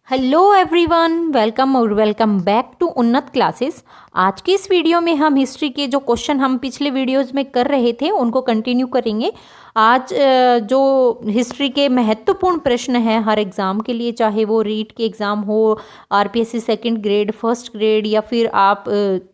Hello everyone, welcome और welcome back to उन्नत classes. आज की इस वीडियो में हम हिस्ट्री के जो क्वेश्चन हम पिछले वीडियोस में कर रहे थे उनको कंटिन्यू करेंगे। आज जो हिस्ट्री के महत्वपूर्ण प्रश्न हैं हर एग्ज़ाम के लिए, चाहे वो रीट के एग्ज़ाम हो, RPSC second grade, first grade, या फिर आप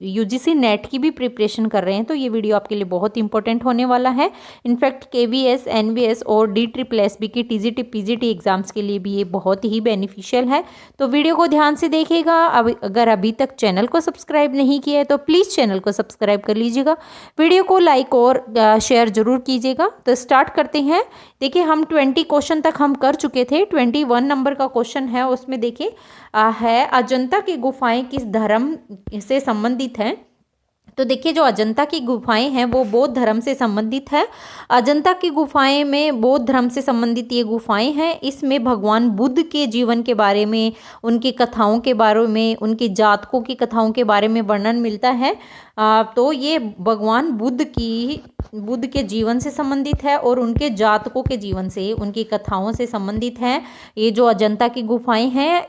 यूजीसी नेट की भी प्रिपरेशन कर रहे हैं, तो ये वीडियो आपके लिए बहुत इंपॉर्टेंट होने वाला है। इनफैक्ट केवीएस, एनवीएस और DSSB की टीजीटी पीजीटी एग्जाम्स के लिए भी ये बहुत ही बेनिफिशियल है। तो वीडियो को ध्यान से देखिएगा। अगर अभी तक चैनल को सब्सक्राइब नहीं किया है तो प्लीज़ चैनल को सब्सक्राइब कर लीजिएगा। वीडियो को लाइक और शेयर जरूर कीजिएगा। तो स्टार्ट करते हैं। देखिए, हम 20 क्वेश्चन तक हम कर चुके थे। 21 नंबर का क्वेश्चन है, उसमें देखिए है अजंता की गुफाएं किस धर्म से संबंधित हैं। तो देखिए, जो अजंता की गुफाएं हैं वो बौद्ध धर्म से संबंधित है। अजंता की गुफाएं में बौद्ध धर्म से संबंधित ये गुफाएं हैं। इसमें भगवान बुद्ध के जीवन के बारे में, उनकी कथाओं के बारे में, उनकी जातकों की कथाओं के बारे में वर्णन मिलता है। तो ये भगवान बुद्ध के जीवन से संबंधित है और उनके जातकों के जीवन से, उनकी कथाओं से संबंधित है। ये जो अजंता की गुफाएं हैं,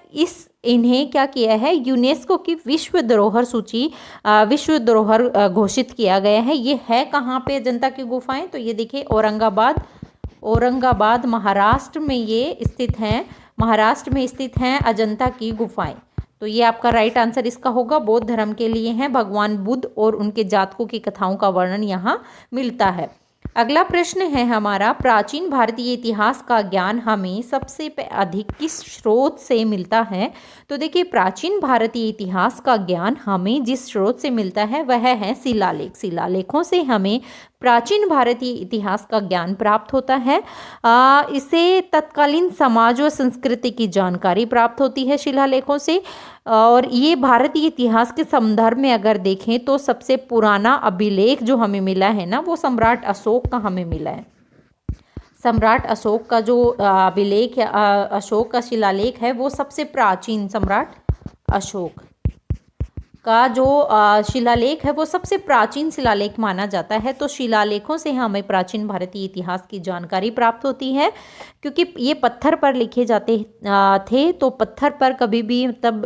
इन्हें क्या किया है, यूनेस्को की विश्व धरोहर सूची, विश्व धरोहर घोषित किया गया है। ये है कहाँ पे अजंता की गुफाएं? तो ये देखिए, औरंगाबाद महाराष्ट्र में ये स्थित हैं। महाराष्ट्र में स्थित हैं अजंता की गुफाएं। तो ये आपका राइट आंसर इसका होगा। बौद्ध धर्म के लिए हैं, भगवान बुद्ध और उनके जातकों की कथाओं का वर्णन यहाँ मिलता है। अगला प्रश्न है हमारा, प्राचीन भारतीय इतिहास का ज्ञान हमें सबसे अधिक किस स्रोत से मिलता है? तो देखिए, प्राचीन भारतीय इतिहास का ज्ञान हमें जिस स्रोत से मिलता है वह है शिलालेख। शिलालेखों से हमें प्राचीन भारतीय इतिहास का ज्ञान प्राप्त होता है। इसे तत्कालीन समाज व संस्कृति की जानकारी प्राप्त होती है शिलालेखों से। और ये भारतीय इतिहास के संदर्भ में अगर देखें तो सबसे पुराना अभिलेख जो हमें मिला है ना, वो सम्राट अशोक का हमें मिला है। सम्राट अशोक का जो अभिलेख है, अशोक का शिलालेख है, वो सबसे प्राचीन, सम्राट अशोक का जो शिलालेख है वो सबसे प्राचीन शिलालेख माना जाता है। तो शिलालेखों से हमें प्राचीन भारतीय इतिहास की जानकारी प्राप्त होती है, क्योंकि ये पत्थर पर लिखे जाते थे। तो पत्थर पर कभी भी मतलब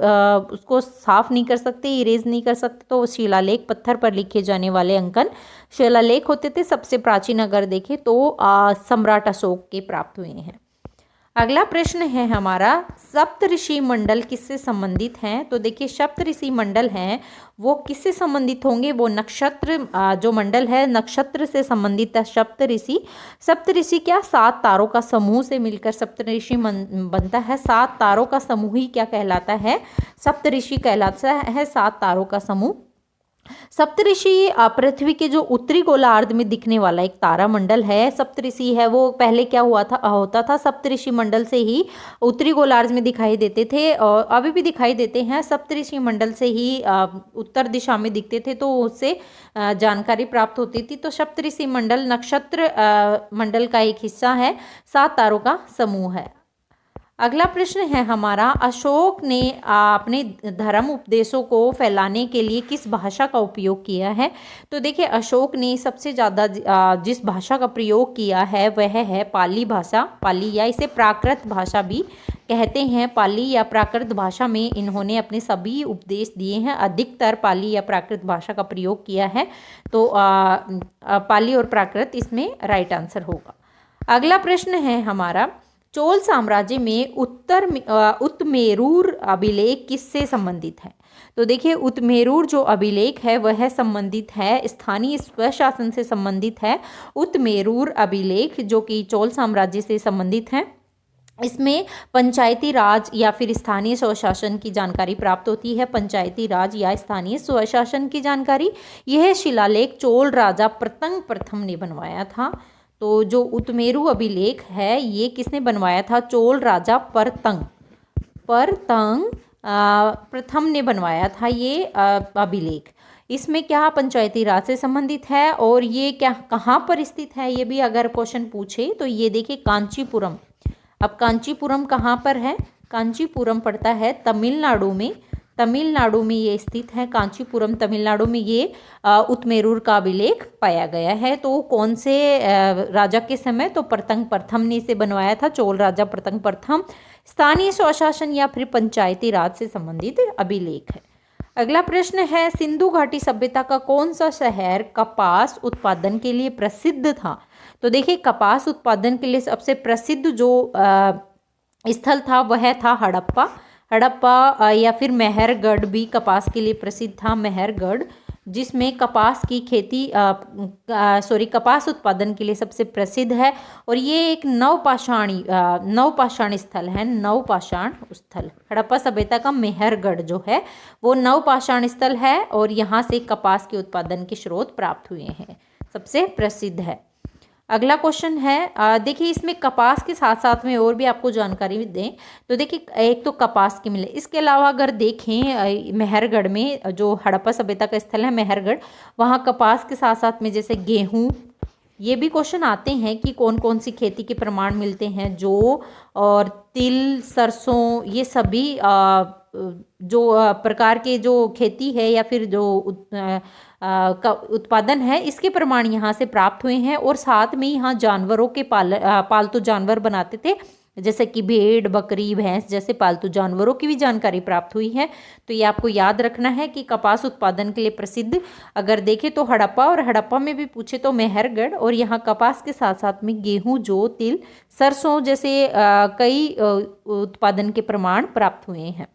उसको साफ नहीं कर सकते, इरेज नहीं कर सकते। तो शिलालेख, पत्थर पर लिखे जाने वाले अंकन शिलालेख होते थे। सबसे प्राचीन अगर देखें तो सम्राट अशोक के प्राप्त हुए हैं। अगला प्रश्न है हमारा, सप्तऋषि मंडल किससे संबंधित हैं? तो देखिए, सप्तऋषि मंडल हैं वो किससे संबंधित होंगे? वो नक्षत्र, जो मंडल है नक्षत्र से संबंधित है सप्तऋषि। सप्तऋषि क्या, 7 तारों का समूह से मिलकर सप्तऋषि बनता है। 7 तारों का समूह ही क्या कहलाता है? सप्तऋषि कहलाता है, 7 तारों का समूह। सप्तऋषि पृथ्वी के जो उत्तरी गोलार्ध में दिखने वाला एक तारा मंडल है, सप्तऋषि है वो। पहले क्या होता था, सप्तऋषि मंडल से ही उत्तरी गोलार्ध में दिखाई देते थे और अभी भी दिखाई देते हैं। सप्तऋषि मंडल से ही उत्तर दिशा में दिखते थे, तो उससे जानकारी प्राप्त होती थी। तो सप्तऋषि मंडल नक्षत्र मंडल का एक हिस्सा है, 7 तारों का समूह है। अगला प्रश्न है हमारा, अशोक ने अपने धर्म उपदेशों को फैलाने के लिए किस भाषा का उपयोग किया है? तो देखिए, अशोक ने सबसे ज़्यादा जिस भाषा का प्रयोग किया है वह है पाली भाषा। पाली, या इसे प्राकृत भाषा भी कहते हैं। पाली या प्राकृत भाषा में इन्होंने अपने सभी उपदेश दिए हैं। अधिकतर पाली या प्राकृत भाषा का प्रयोग किया है। तो पाली और प्राकृत इसमें राइट आंसर होगा। अगला प्रश्न है हमारा, चोल साम्राज्य में उतमेरूर अभिलेख किससे संबंधित है? तो देखिए, उतमेरूर जो अभिलेख है वह संबंधित है, स्थानीय स्वशासन से संबंधित है। उतमेरूर अभिलेख जो कि चोल साम्राज्य से संबंधित है, इसमें पंचायती राज या फिर स्थानीय स्वशासन की जानकारी प्राप्त होती है। पंचायती राज या स्थानीय स्वशासन की जानकारी। यह शिलालेख चोल राजा प्रतंग प्रथम ने बनवाया था। तो जो उतमेरू अभिलेख है ये किसने बनवाया था? चोल राजा प्रतंग प्रथम ने बनवाया था ये अभिलेख। इसमें क्या पंचायती राज से संबंधित है और ये क्या कहाँ पर स्थित है, ये भी अगर क्वेश्चन पूछे तो ये देखिए कांचीपुरम। अब कांचीपुरम कहाँ पर है? कांचीपुरम पड़ता है तमिलनाडु में। तमिलनाडु में ये स्थित है, कांचीपुरम तमिलनाडु में ये उतमेरूर का अभिलेख पाया गया है। तो कौन से राजा के समय? तो प्रतंग प्रथम ने इसे बनवाया था, चोल राजा प्रतंग प्रथम। स्थानीय स्वशासन या फिर पंचायती राज से संबंधित अभिलेख है। अगला प्रश्न है, सिंधु घाटी सभ्यता का कौन सा शहर कपास उत्पादन के लिए प्रसिद्ध था? तो देखिए, कपास उत्पादन के लिए सबसे प्रसिद्ध जो स्थल था वह था हड़प्पा। हड़प्पा या फिर मेहरगढ़ भी कपास के लिए प्रसिद्ध था, मेहरगढ़, जिसमें कपास की खेती कपास उत्पादन के लिए सबसे प्रसिद्ध है। और ये एक नवपाषाण स्थल है, नवपाषाण स्थल। हड़प्पा सभ्यता का मेहरगढ़ जो है वो नवपाषाण स्थल है और यहाँ से कपास के उत्पादन के स्रोत प्राप्त हुए हैं, सबसे प्रसिद्ध है। अगला क्वेश्चन है, देखिए इसमें कपास के साथ साथ में और भी आपको जानकारी दें तो देखिए, एक तो कपास की मिले, इसके अलावा अगर देखें मेहरगढ़ में जो हड़प्पा सभ्यता का स्थल है मेहरगढ़, वहाँ कपास के साथ साथ में जैसे गेहूँ, ये भी क्वेश्चन आते हैं कि कौन कौन सी खेती के प्रमाण मिलते हैं, जौ और तिल, सरसों, ये सभी जो प्रकार के जो खेती है या फिर जो का उत्पादन है, इसके प्रमाण यहाँ से प्राप्त हुए हैं। और साथ में यहाँ जानवरों के पालतू जानवर बनाते थे, जैसे कि भेड़, बकरी, भैंस जैसे पालतू जानवरों की भी जानकारी प्राप्त हुई है। तो ये आपको याद रखना है कि कपास उत्पादन के लिए प्रसिद्ध अगर देखें तो हड़प्पा, और हड़प्पा में भी पूछे तो मेहरगढ़, और यहाँ कपास के साथ साथ में गेहूँ, जौ, तिल, सरसों जैसे कई उत्पादन के प्रमाण प्राप्त हुए हैं।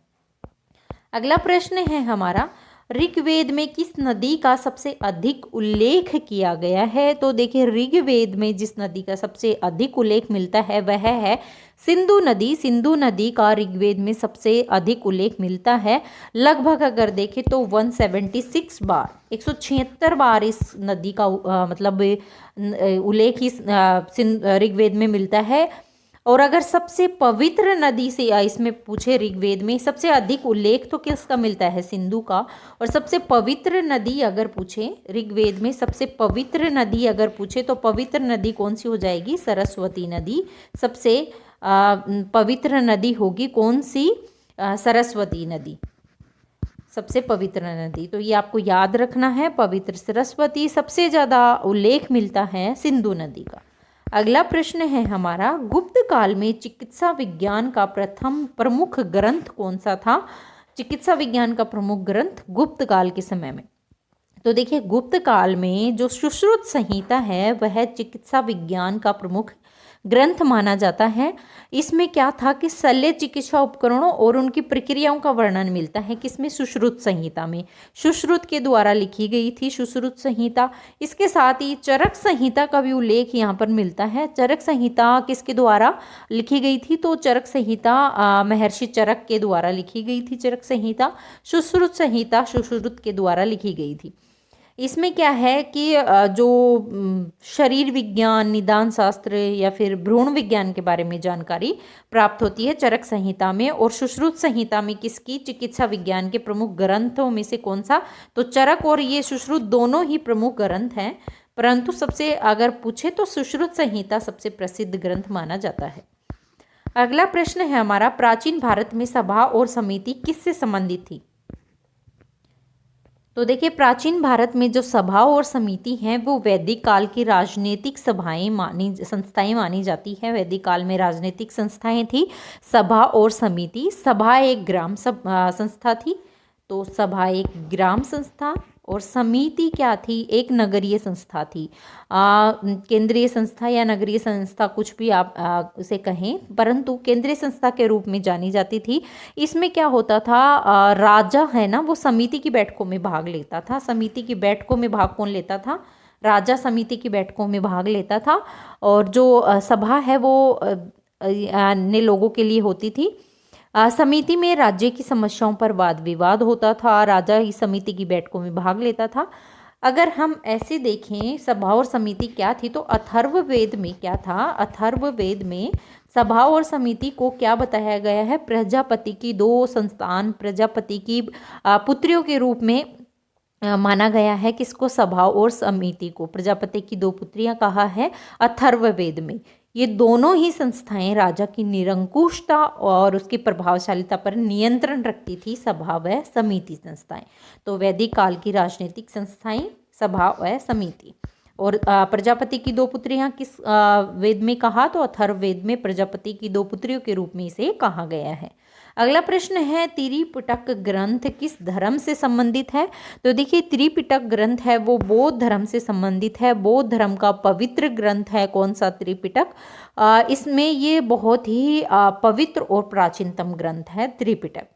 अगला प्रश्न है हमारा, ऋग्वेद में किस नदी का सबसे अधिक उल्लेख किया गया है? तो देखिए, ऋग्वेद में जिस नदी का सबसे अधिक उल्लेख मिलता है वह है सिंधु नदी। सिंधु नदी का ऋग्वेद में सबसे अधिक उल्लेख मिलता है। लगभग अगर देखें तो 176 बार, 176 बार इस नदी का मतलब उल्लेख इस ऋग्वेद में मिलता है। और अगर सबसे पवित्र नदी से इसमें पूछे, ऋग्वेद में सबसे अधिक उल्लेख तो किसका मिलता है? सिंधु का। और सबसे पवित्र नदी अगर पूछे, ऋग्वेद में सबसे पवित्र नदी अगर पूछे तो पवित्र नदी कौन सी हो जाएगी? सरस्वती नदी सबसे पवित्र नदी होगी। कौन सी? सरस्वती नदी सबसे पवित्र नदी। तो ये आपको याद रखना है, पवित्र सरस्वती, सबसे ज़्यादा उल्लेख मिलता है सिंधु नदी का। अगला प्रश्न है हमारा, गुप्त काल में चिकित्सा विज्ञान का प्रथम प्रमुख ग्रंथ कौन सा था? चिकित्सा विज्ञान का प्रमुख ग्रंथ गुप्त काल के समय में, तो देखिए गुप्त काल में जो सुश्रुत संहिता है वह चिकित्सा विज्ञान का प्रमुख ग्रंथ माना जाता है। इसमें क्या था कि शल्य चिकित्सा उपकरणों और उनकी प्रक्रियाओं का वर्णन मिलता है। किसमें? सुश्रुत संहिता में। सुश्रुत के द्वारा लिखी गई थी सुश्रुत संहिता। इसके साथ ही चरक संहिता का भी उल्लेख यहाँ पर मिलता है। चरक संहिता किसके द्वारा लिखी गई थी? तो चरक संहिता महर्षि चरक के द्वारा लिखी गई थी। चरक संहिता, सुश्रुत संहिता सुश्रुत के द्वारा लिखी गई थी। इसमें क्या है कि जो शरीर विज्ञान, निदान शास्त्र या फिर भ्रूण विज्ञान के बारे में जानकारी प्राप्त होती है चरक संहिता में। और सुश्रुत संहिता में किसकी? चिकित्सा विज्ञान के प्रमुख ग्रंथों में से कौन सा? तो चरक और ये सुश्रुत दोनों ही प्रमुख ग्रंथ हैं, परंतु सबसे अगर पूछे तो सुश्रुत संहिता सबसे प्रसिद्ध ग्रंथ माना जाता है। अगला प्रश्न है हमारा, प्राचीन भारत में सभा और समिति किससे संबंधित थी? तो देखिए, प्राचीन भारत में जो सभा और समिति हैं वो वैदिक काल की राजनीतिक संस्थाएं मानी जाती हैं। वैदिक काल में राजनीतिक संस्थाएं थी सभा और समिति। सभा एक ग्राम संस्था थी, तो सभा एक ग्राम संस्था, और समिति क्या थी? एक नगरीय संस्था थी। केंद्रीय संस्था या नगरीय संस्था कुछ भी आप उसे कहें, परंतु केंद्रीय संस्था के रूप में जानी जाती थी। इसमें क्या होता था, राजा है ना, वो समिति की बैठकों में भाग लेता था। समिति की बैठकों में भाग कौन लेता था? राजा समिति की बैठकों में भाग लेता था। और जो सभा है वो अन्य लोगों के लिए होती थी। समिति में राज्य की समस्याओं पर वाद विवाद होता था। राजा ही समिति की बैठकों में भाग लेता था। अगर हम ऐसे देखें सभा और समिति क्या थी, तो अथर्ववेद में क्या था? अथर्ववेद में सभा और समिति को क्या बताया गया है? प्रजापति की दो संतान, प्रजापति की पुत्रियों के रूप में माना गया है। किसको? सभा और समिति को। प्रजापति की दो पुत्रियां कहा है अथर्ववेद में। ये दोनों ही संस्थाएं राजा की निरंकुशता और उसकी प्रभावशालिता पर नियंत्रण रखती थी, सभा व समिति संस्थाएं। तो वैदिक काल की राजनीतिक संस्थाएं सभा व समिति। और प्रजापति की दो पुत्रियां किस वेद में कहा, तो अथर्ववेद में प्रजापति की दो पुत्रियों के रूप में इसे कहा गया है। अगला प्रश्न है त्रिपिटक ग्रंथ किस धर्म से संबंधित है। तो देखिए त्रिपिटक ग्रंथ है वो बौद्ध धर्म से संबंधित है। बौद्ध धर्म का पवित्र ग्रंथ है कौन सा, त्रिपिटक। इसमें ये बहुत ही पवित्र और प्राचीनतम ग्रंथ है त्रिपिटक।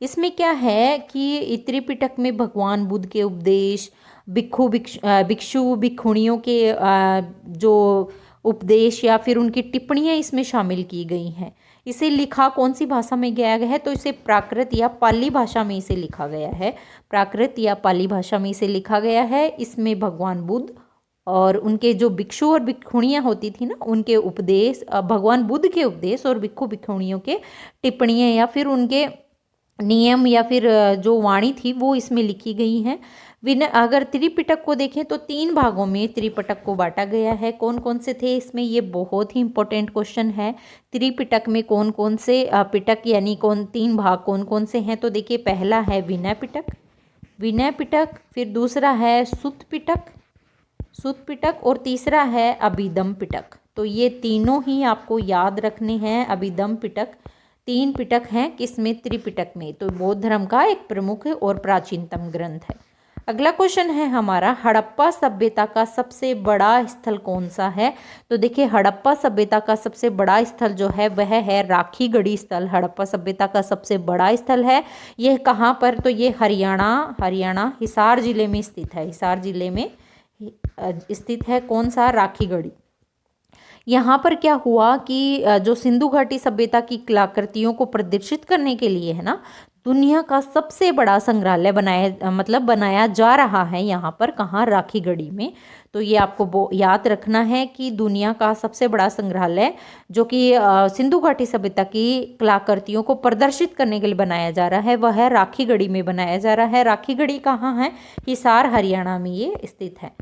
इसमें क्या है कि त्रिपिटक में भगवान बुद्ध के उपदेश, भिक्षु भिक्षुणियों के जो उपदेश या फिर उनकी टिप्पणियाँ इसमें शामिल की गई हैं। इसे लिखा कौन सी भाषा में गया है, तो इसे प्राकृत या पाली भाषा में इसे लिखा गया है। प्राकृत या पाली भाषा में इसे लिखा गया है। इसमें भगवान बुद्ध और उनके जो भिक्षु और भिक्षुणियाँ होती थी ना, उनके उपदेश, भगवान बुद्ध के उपदेश और भिक्षु भिक्षुणियों के टिप्पणियाँ या फिर उनके नियम या फिर जो वाणी थी वो इसमें लिखी गई हैं। अगर त्रिपिटक को देखें तो 3 भागों में त्रिपिटक को बांटा गया है। कौन कौन से थे इसमें, ये बहुत ही इंपॉर्टेंट क्वेश्चन है। त्रिपिटक में कौन कौन से पिटक यानी 3 भाग कौन कौन से हैं, तो देखिए पहला है विनय पिटक, फिर दूसरा है सुत्त पिटक और तीसरा है अभिधम पिटक। तो ये तीनों ही आपको याद रखने हैं। अभिधम पिटक 3 पिटक हैं किसमें, त्रिपिटक में। तो बौद्ध धर्म का एक प्रमुख और प्राचीनतम ग्रंथ है। अगला क्वेश्चन है हमारा हड़प्पा सभ्यता का सबसे बड़ा स्थल कौन सा है। तो देखिए हड़प्पा सभ्यता का सबसे बड़ा स्थल जो है वह है राखीगढ़ी स्थल। हड़प्पा सभ्यता का सबसे बड़ा स्थल है। यह कहाँ पर, तो ये हरियाणा हिसार जिले में स्थित है। हिसार जिले में स्थित है कौन सा, राखीगढ़ी। यहाँ पर क्या हुआ कि जो सिंधु घाटी सभ्यता की कलाकृतियों को प्रदर्शित करने के लिए है ना, दुनिया का सबसे बड़ा संग्रहालय बनाया जा रहा है यहाँ पर, कहाँ, राखीगढ़ी में। तो ये आपको याद रखना है कि दुनिया का सबसे बड़ा संग्रहालय जो कि सिंधु घाटी सभ्यता की कलाकृतियों को प्रदर्शित करने के लिए बनाया जा रहा है वह राखीगढ़ी में बनाया जा रहा है। राखीगढ़ी कहाँ है, हिसार हरियाणा में ये स्थित है।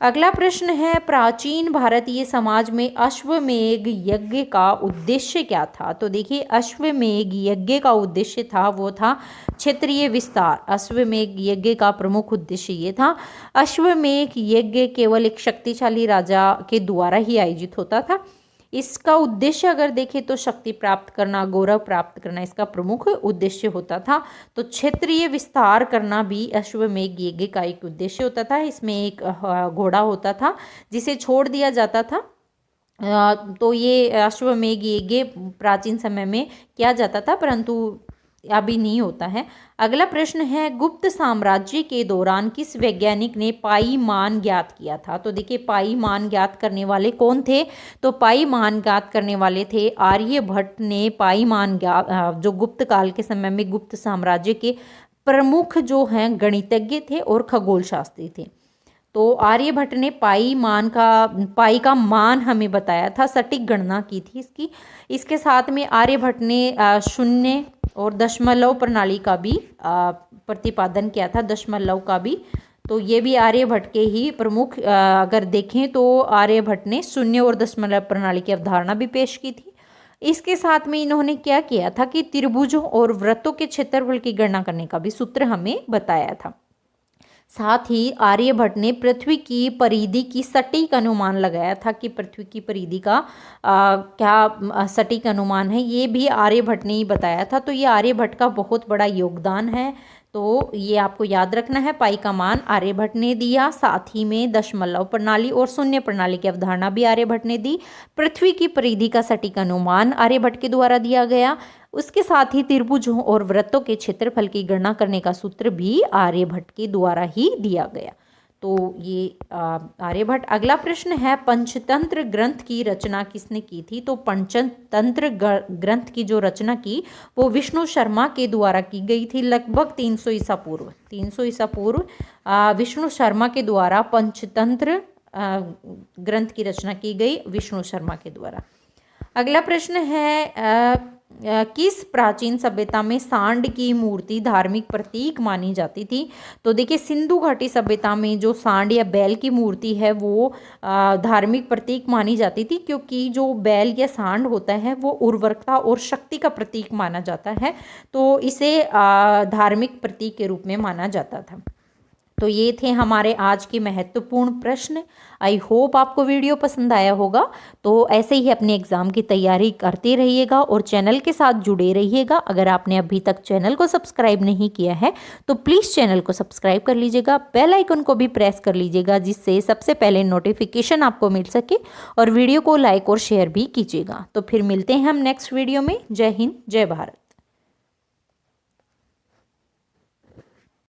अगला प्रश्न है प्राचीन भारतीय समाज में अश्वमेध यज्ञ का उद्देश्य क्या था। तो देखिए अश्वमेध यज्ञ का उद्देश्य था वो था क्षेत्रीय विस्तार। अश्वमेध यज्ञ का प्रमुख उद्देश्य ये था। अश्वमेध यज्ञ केवल एक शक्तिशाली राजा के द्वारा ही आयोजित होता था। इसका उद्देश्य अगर देखें तो शक्ति प्राप्त करना, गौरव प्राप्त करना इसका प्रमुख उद्देश्य होता था। तो क्षेत्रीय विस्तार करना भी अश्वमेध यज्ञ का एक उद्देश्य होता था। इसमें एक घोड़ा होता था जिसे छोड़ दिया जाता था। तो ये अश्वमेध यज्ञ प्राचीन समय में किया जाता था परंतु अभी नहीं होता है। अगला प्रश्न है गुप्त साम्राज्य के दौरान किस वैज्ञानिक ने पाई मान ज्ञात किया था। तो देखिए पाई मान ज्ञात करने वाले कौन थे, तो पाई मान ज्ञात करने वाले थे आर्यभट्ट ने। पाई मान जो गुप्त काल के समय में गुप्त साम्राज्य के प्रमुख जो हैं गणितज्ञ थे और खगोल शास्त्री थे। तो आर्यभट्ट ने पाई का मान हमें बताया था, सटीक गणना की थी इसकी। इसके साथ में आर्यभट्ट ने शून्य और दशमलव प्रणाली का भी प्रतिपादन किया था, दशमलव का भी। तो ये भी आर्यभट्ट के ही प्रमुख अगर देखें तो आर्यभट्ट ने शून्य और दशमलव प्रणाली की अवधारणा भी पेश की थी। इसके साथ में इन्होंने क्या किया था कि त्रिभुजों और वृत्तों के क्षेत्रफल की गणना करने का भी सूत्र हमें बताया था। साथ ही आर्यभट्ट ने पृथ्वी की परिधि की सटीक अनुमान लगाया था कि पृथ्वी की परिधि का क्या सटीक अनुमान है, ये भी आर्यभट्ट ने ही बताया था। तो ये आर्यभट्ट का बहुत बड़ा योगदान है। तो ये आपको याद रखना है, पाई का मान आर्यभट्ट ने दिया, साथ ही में दशमलव प्रणाली और शून्य प्रणाली की अवधारणा भी आर्यभट्ट ने दी। पृथ्वी की परिधि का सटीक अनुमान आर्यभट्ट के द्वारा दिया गया। उसके साथ ही त्रिभुजों और वृत्तों के क्षेत्रफल की गणना करने का सूत्र भी आर्यभट्ट के द्वारा ही दिया गया। तो ये आर्यभट्ट। अगला प्रश्न है पंचतंत्र ग्रंथ की रचना किसने की थी। तो पंचतंत्र ग्रंथ की जो रचना की वो विष्णु शर्मा के द्वारा की गई थी, लगभग 300 ईसा पूर्व विष्णु शर्मा के द्वारा पंचतंत्र ग्रंथ की रचना की गई, विष्णु शर्मा के द्वारा। अगला प्रश्न है किस प्राचीन सभ्यता में सांड की मूर्ति धार्मिक प्रतीक मानी जाती थी। तो देखिए सिंधु घाटी सभ्यता में जो सांड या बैल की मूर्ति है वो धार्मिक प्रतीक मानी जाती थी, क्योंकि जो बैल या सांड होता है वो उर्वरकता और शक्ति का प्रतीक माना जाता है। तो इसे धार्मिक प्रतीक के रूप में माना जाता था। तो ये थे हमारे आज के महत्वपूर्ण प्रश्न। आई होप आपको वीडियो पसंद आया होगा। तो ऐसे ही अपने एग्ज़ाम की तैयारी करते रहिएगा और चैनल के साथ जुड़े रहिएगा। अगर आपने अभी तक चैनल को सब्सक्राइब नहीं किया है तो प्लीज़ चैनल को सब्सक्राइब कर लीजिएगा, बेल आइकन को भी प्रेस कर लीजिएगा, जिससे सबसे पहले नोटिफिकेशन आपको मिल सके, और वीडियो को लाइक और शेयर भी कीजिएगा। तो फिर मिलते हैं हम नेक्स्ट वीडियो में। जय हिंद, जय भारत।